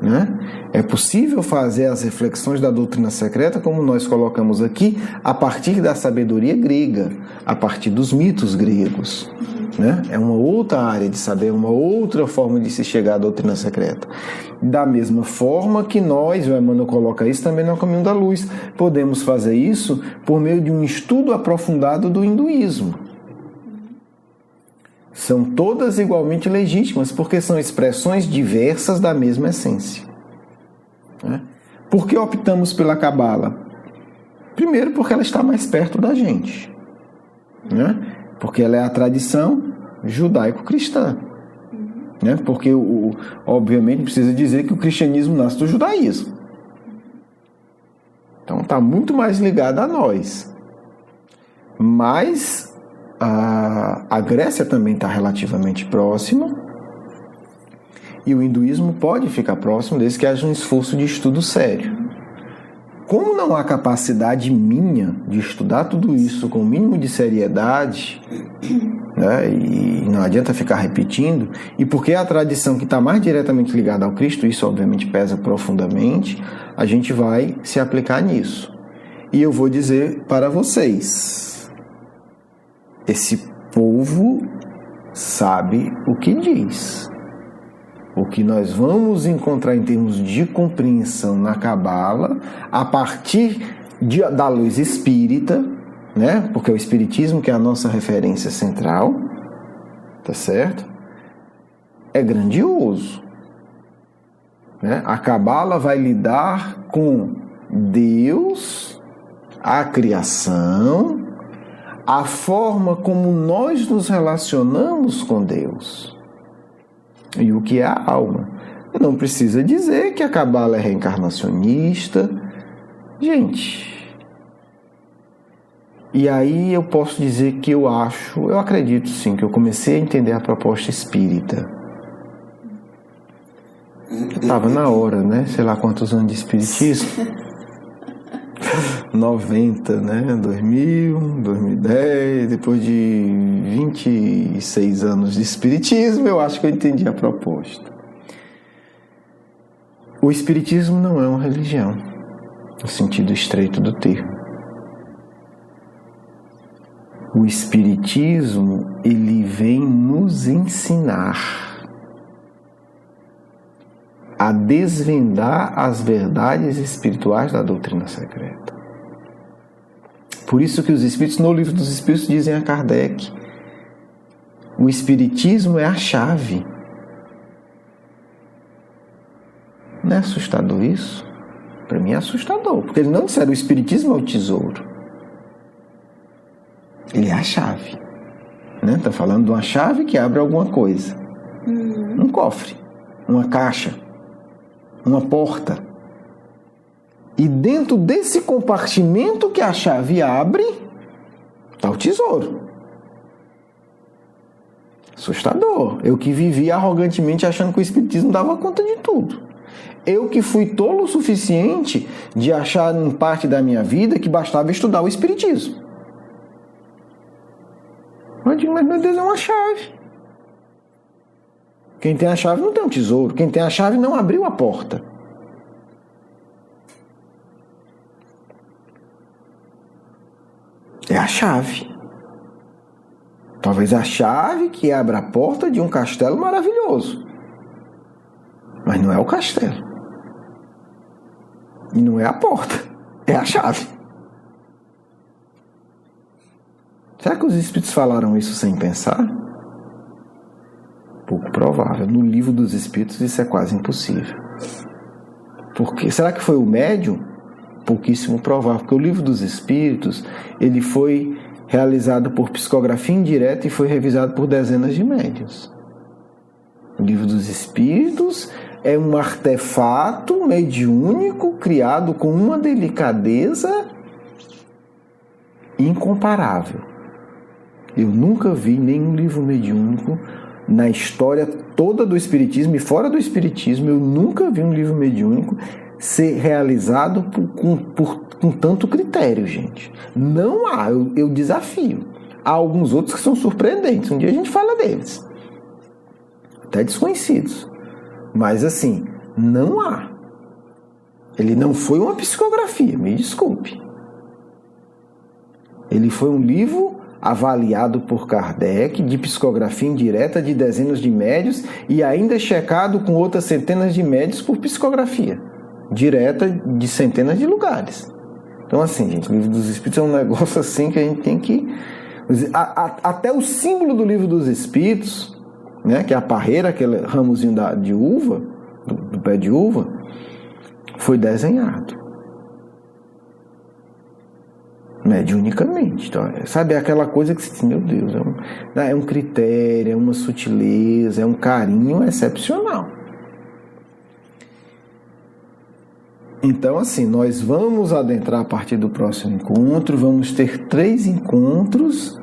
né? É possível fazer as reflexões da doutrina secreta, como nós colocamos aqui, a partir da sabedoria grega, a partir dos mitos gregos, né? É uma outra área de saber, uma outra forma de se chegar à doutrina secreta. Da mesma forma que nós, o Emmanuel coloca isso também no Caminho da Luz, podemos fazer isso por meio de um estudo aprofundado do hinduísmo. São todas igualmente legítimas, porque são expressões diversas da mesma essência. Né? Por que optamos pela Cabala? Primeiro, porque ela está mais perto da gente. Né? Porque ela é a tradição judaico-cristã. Né? Porque, obviamente, precisa dizer que o cristianismo nasce do judaísmo. Então, está muito mais ligado a nós. Mas a Grécia também está relativamente próxima, e o hinduísmo pode ficar próximo desde que haja um esforço de estudo sério. Como não há capacidade minha de estudar tudo isso com o mínimo de seriedade, né, e não adianta ficar repetindo, e porque a tradição que está mais diretamente ligada ao Cristo, isso obviamente pesa profundamente, a gente vai se aplicar nisso. E eu vou dizer para vocês, esse povo sabe o que diz. O que nós vamos encontrar em termos de compreensão na Cabala, a partir da luz espírita, né? Porque é o espiritismo que é a nossa referência central, tá certo? É grandioso. Né? A Cabala vai lidar com Deus, a criação, a forma como nós nos relacionamos com Deus e o que é a alma. Não precisa dizer que a Cabala é reencarnacionista. Gente, e aí eu posso dizer que eu acredito sim, que eu comecei a entender a proposta espírita. Estava na hora, né? Sei lá quantos anos de espiritismo. 90, né? 2000, 2010, depois de 26 anos de espiritismo, eu acho que eu entendi a proposta. O espiritismo não é uma religião, no sentido estreito do termo. O espiritismo, ele vem nos ensinar a desvendar as verdades espirituais da doutrina secreta. Por isso que os espíritos, no Livro dos Espíritos, dizem a Kardec, o espiritismo é a chave. Não é assustador isso? Para mim é assustador, porque eles não disseram o espiritismo é o tesouro. Ele é a chave. Está falando de uma chave que abre alguma coisa. Um cofre, uma caixa, uma porta. E dentro desse compartimento que a chave abre, está o tesouro. Assustador. Eu que vivia arrogantemente achando que o espiritismo dava conta de tudo. Eu que fui tolo o suficiente de achar em parte da minha vida que bastava estudar o espiritismo. Eu digo, mas meu Deus, é uma chave. Quem tem a chave não tem um tesouro. Quem tem a chave não abriu a porta. É a chave. Talvez a chave que abra a porta de um castelo maravilhoso. Mas não é o castelo. E não é a porta. É a chave. Será que os espíritos falaram isso sem pensar? Pouco provável. No Livro dos Espíritos isso é quase impossível. Porque, será que foi o médium? Pouquíssimo provável, porque o Livro dos Espíritos ele foi realizado por psicografia indireta e foi revisado por dezenas de médiuns. O Livro dos Espíritos é um artefato mediúnico criado com uma delicadeza incomparável. Eu nunca vi nenhum livro mediúnico na história toda do Espiritismo e fora do Espiritismo, eu nunca vi um livro mediúnico ser realizado com tanto critério, gente. Não há, eu desafio. Há alguns outros que são surpreendentes, um dia a gente fala deles. Até desconhecidos. Mas assim, não há. Ele não foi uma psicografia, me desculpe. Ele foi um livro avaliado por Kardec, de psicografia indireta de dezenas de médios e ainda checado com outras centenas de médios por psicografia direta de centenas de lugares. Então assim, gente, o Livro dos Espíritos é um negócio assim que a gente tem que... Até o símbolo do Livro dos Espíritos, né, que é a parreira, aquele ramozinho de uva, do pé de uva, foi desenhado mediunicamente. Então, sabe, aquela coisa que você diz, meu Deus, é um critério, é uma sutileza, é um carinho excepcional. Então, assim, nós vamos adentrar a partir do próximo encontro, vamos ter 3 encontros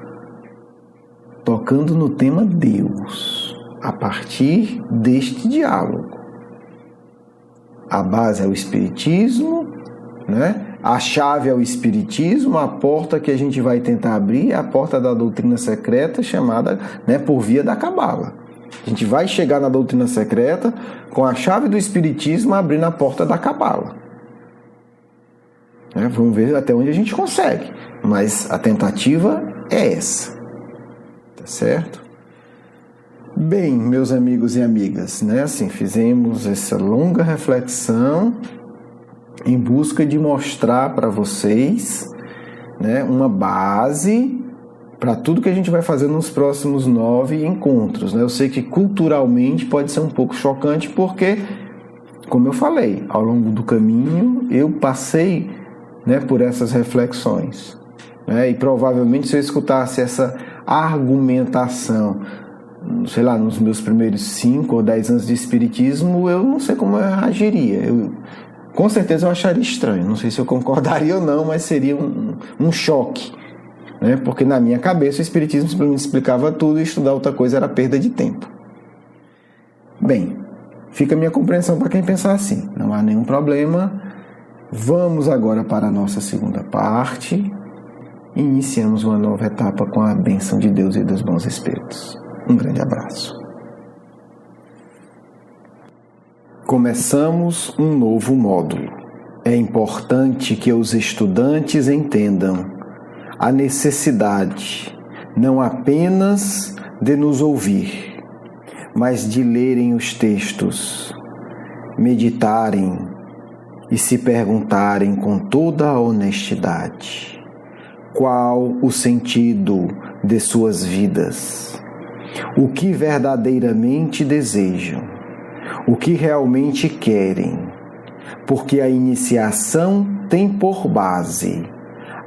tocando no tema Deus, a partir deste diálogo. A base é o Espiritismo, né? A chave é o Espiritismo, a porta que a gente vai tentar abrir é a porta da doutrina secreta, chamada, né, por via da Cabala. A gente vai chegar na doutrina secreta com a chave do Espiritismo abrindo a porta da Cabala. Vamos ver até onde a gente consegue, mas a tentativa é essa, tá certo? Bem, meus amigos e amigas, né? Assim, fizemos essa longa reflexão em busca de mostrar para vocês, né, uma base para tudo que a gente vai fazer nos próximos 9 encontros, né? Eu sei que culturalmente pode ser um pouco chocante porque, como eu falei, ao longo do caminho eu passei, né, por essas reflexões, né? E provavelmente se eu escutasse essa argumentação, sei lá, nos meus primeiros 5 ou 10 anos de espiritismo, eu não sei como eu reagiria. Com certeza eu acharia estranho, não sei se eu concordaria ou não, mas seria um choque, né? Porque na minha cabeça o espiritismo simplesmente explicava tudo e estudar outra coisa era perda de tempo. Bem, fica a minha compreensão para quem pensar assim, não há nenhum problema. Vamos agora para a nossa segunda parte e iniciamos uma nova etapa com a bênção de Deus e dos bons espíritos. Um grande abraço. Começamos um novo módulo. É importante que os estudantes entendam a necessidade não apenas de nos ouvir, mas de lerem os textos, meditarem e se perguntarem com toda a honestidade qual o sentido de suas vidas, o que verdadeiramente desejam, o que realmente querem, porque a iniciação tem por base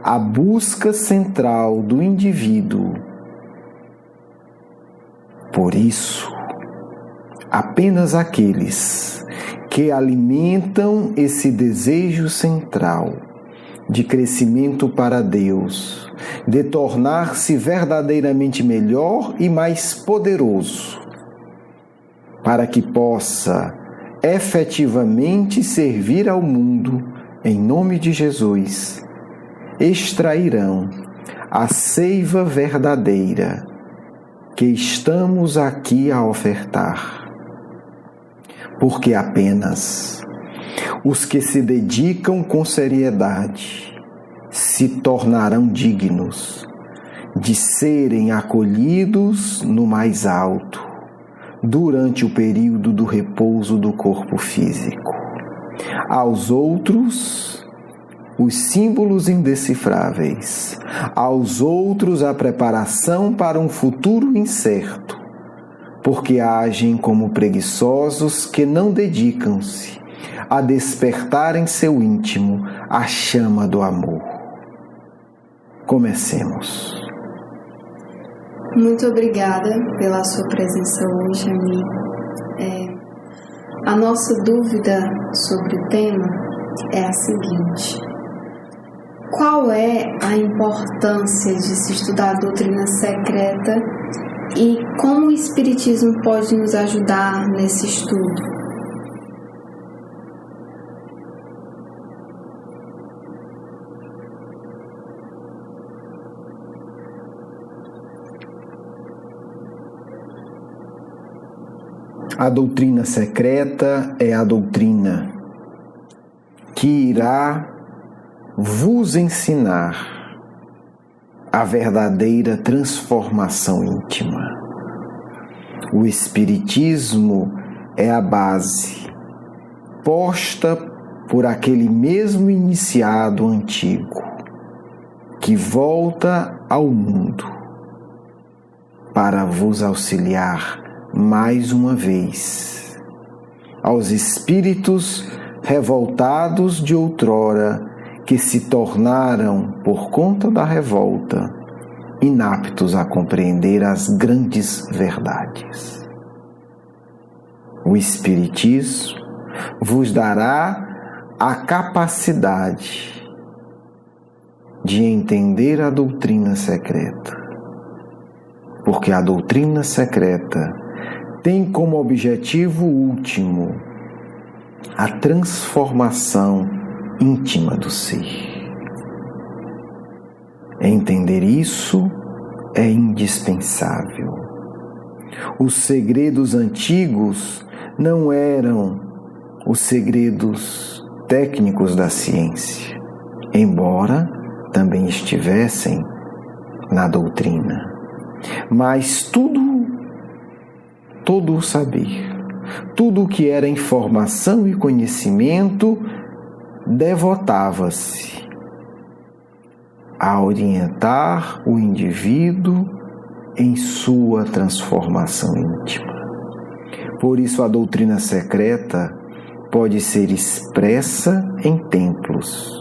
a busca central do indivíduo. Por isso, apenas aqueles que alimentam esse desejo central de crescimento para Deus, de tornar-se verdadeiramente melhor e mais poderoso, para que possa efetivamente servir ao mundo em nome de Jesus, extrairão a seiva verdadeira que estamos aqui a ofertar. Porque apenas os que se dedicam com seriedade se tornarão dignos de serem acolhidos no mais alto durante o período do repouso do corpo físico. Aos outros, os símbolos indecifráveis. Aos outros, a preparação para um futuro incerto, porque agem como preguiçosos que não dedicam-se a despertar em seu íntimo a chama do amor. Comecemos. Muito obrigada pela sua presença hoje, amigo. A nossa dúvida sobre o tema é a seguinte: qual é a importância de se estudar a doutrina secreta e como o Espiritismo pode nos ajudar nesse estudo? A doutrina secreta é a doutrina que irá vos ensinar a verdadeira transformação íntima. O Espiritismo é a base posta por aquele mesmo iniciado antigo que volta ao mundo para vos auxiliar mais uma vez aos espíritos revoltados de outrora que se tornaram, por conta da revolta, inaptos a compreender as grandes verdades. O Espiritismo vos dará a capacidade de entender a doutrina secreta, porque a doutrina secreta tem como objetivo último a transformação íntima do ser. Entender isso é indispensável. Os segredos antigos não eram os segredos técnicos da ciência, embora também estivessem na doutrina. Mas todo o saber, tudo o que era informação e conhecimento, devotava-se a orientar o indivíduo em sua transformação íntima. Por isso a doutrina secreta pode ser expressa em templos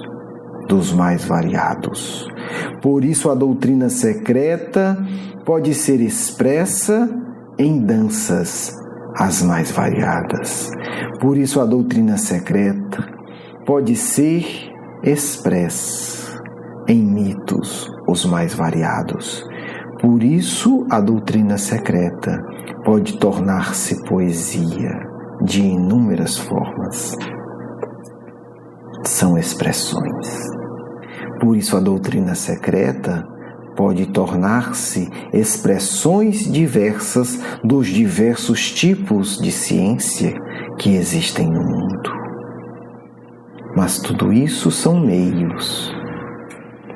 dos mais variados. Por isso a doutrina secreta pode ser expressa em danças as mais variadas. Por isso a doutrina secreta pode ser expressa em mitos os mais variados. Por isso a doutrina secreta pode tornar-se poesia de inúmeras formas. São expressões. Por isso a doutrina secreta pode tornar-se expressões diversas dos diversos tipos de ciência que existem no mundo. Mas tudo isso são meios,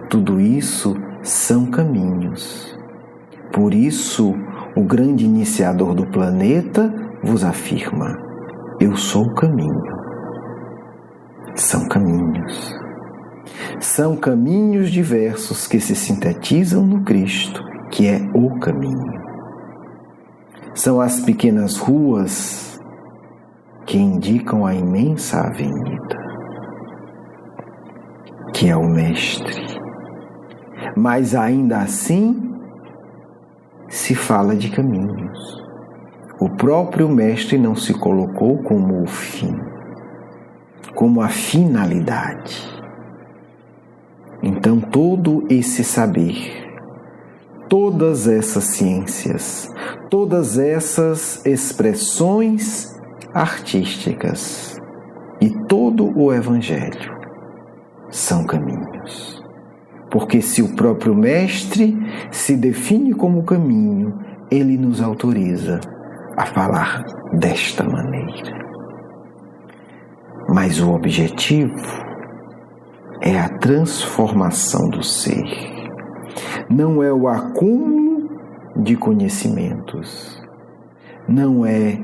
tudo isso são caminhos. Por isso, o grande iniciador do planeta vos afirma: eu sou o caminho. São caminhos. São caminhos diversos que se sintetizam no Cristo, que é o caminho. São as pequenas ruas que indicam a imensa avenida, que é o Mestre. Mas ainda assim, se fala de caminhos. O próprio Mestre não se colocou como o fim, como a finalidade. Então todo esse saber, todas essas ciências, todas essas expressões artísticas e todo o Evangelho são caminhos. Porque se o próprio Mestre se define como caminho, ele nos autoriza a falar desta maneira. Mas o objetivo é a transformação do ser. Não é o acúmulo de conhecimentos. Não é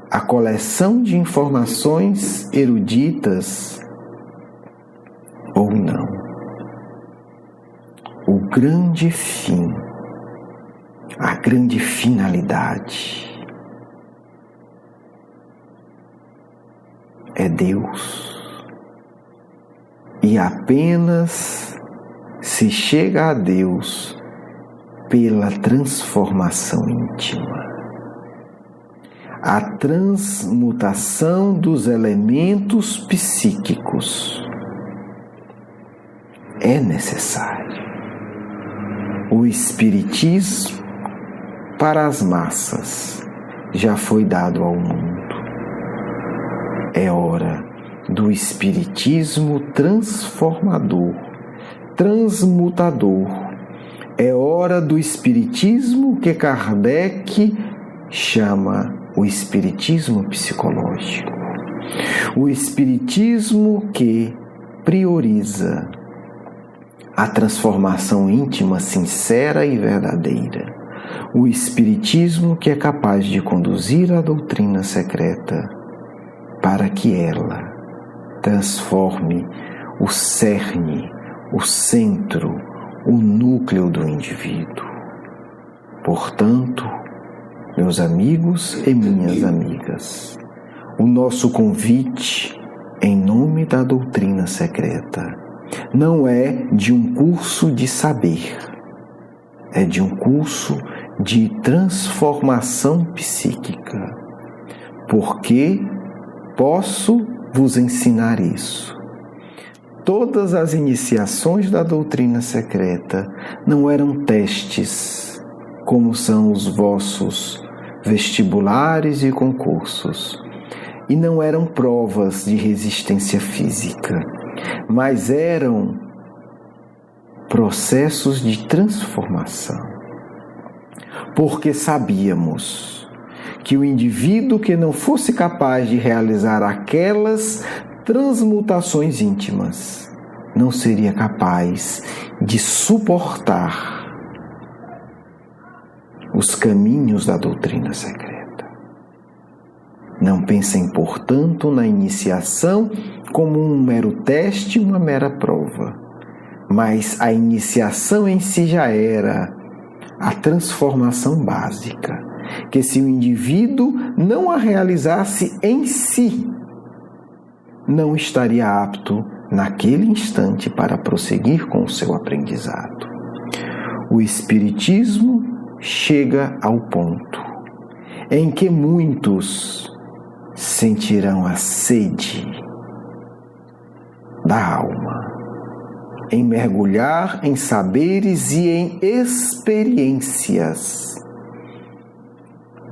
a coleção de informações eruditas ou não. O grande fim, a grande finalidade é Deus. E apenas se chega a Deus pela transformação íntima. a transmutação dos elementos psíquicos. É necessário. O Espiritismo para as massas já foi dado ao mundo. É hora do Espiritismo transformador, transmutador. É hora do Espiritismo que Kardec chama o Espiritismo psicológico. O Espiritismo que prioriza a transformação íntima, sincera e verdadeira. O Espiritismo que é capaz de conduzir a doutrina secreta para que ela transforme o cerne, o centro, o núcleo do indivíduo. Portanto, meus amigos e minhas amigas, o nosso convite em nome da doutrina secreta não é de um curso de saber, é de um curso de transformação psíquica. Porque posso vos ensinar isso. Todas as iniciações da doutrina secreta não eram testes, como são os vossos vestibulares e concursos, e não eram provas de resistência física, mas eram processos de transformação. Porque sabíamos que o indivíduo que não fosse capaz de realizar aquelas transmutações íntimas não seria capaz de suportar os caminhos da doutrina secreta. Não pensem, portanto, na iniciação como um mero teste, uma mera prova. Mas a iniciação em si já era a transformação básica, que se o indivíduo não a realizasse em si, não estaria apto naquele instante para prosseguir com o seu aprendizado. O Espiritismo chega ao ponto em que muitos sentirão a sede da alma, em mergulhar em saberes e em experiências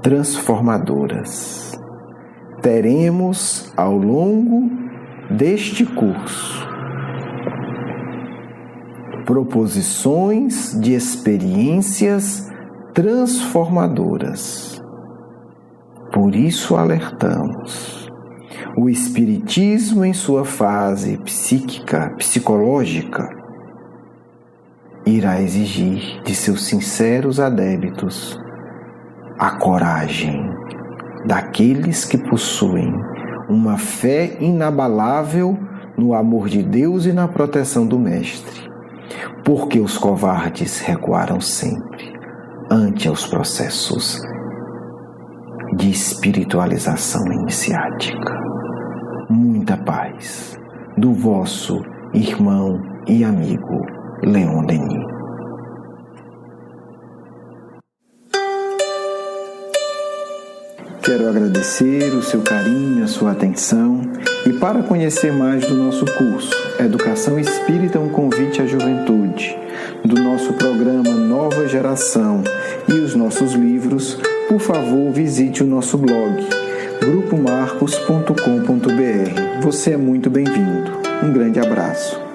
transformadoras. Teremos ao longo deste curso proposições de experiências transformadoras. Por isso alertamos. O Espiritismo, em sua fase psíquica, psicológica, irá exigir de seus sinceros adeptos a coragem daqueles que possuem uma fé inabalável no amor de Deus e na proteção do Mestre, porque os covardes recuaram sempre ante os processos de espiritualização iniciática. Muita paz do vosso irmão e amigo Leon Denis. Quero agradecer o seu carinho, a sua atenção, e para conhecer mais do nosso curso Educação Espírita, um convite à juventude, do nosso programa Nova Geração e os nossos livros, por favor, visite o nosso blog grupomarcos.com.br. Você é muito bem-vindo. Um grande abraço.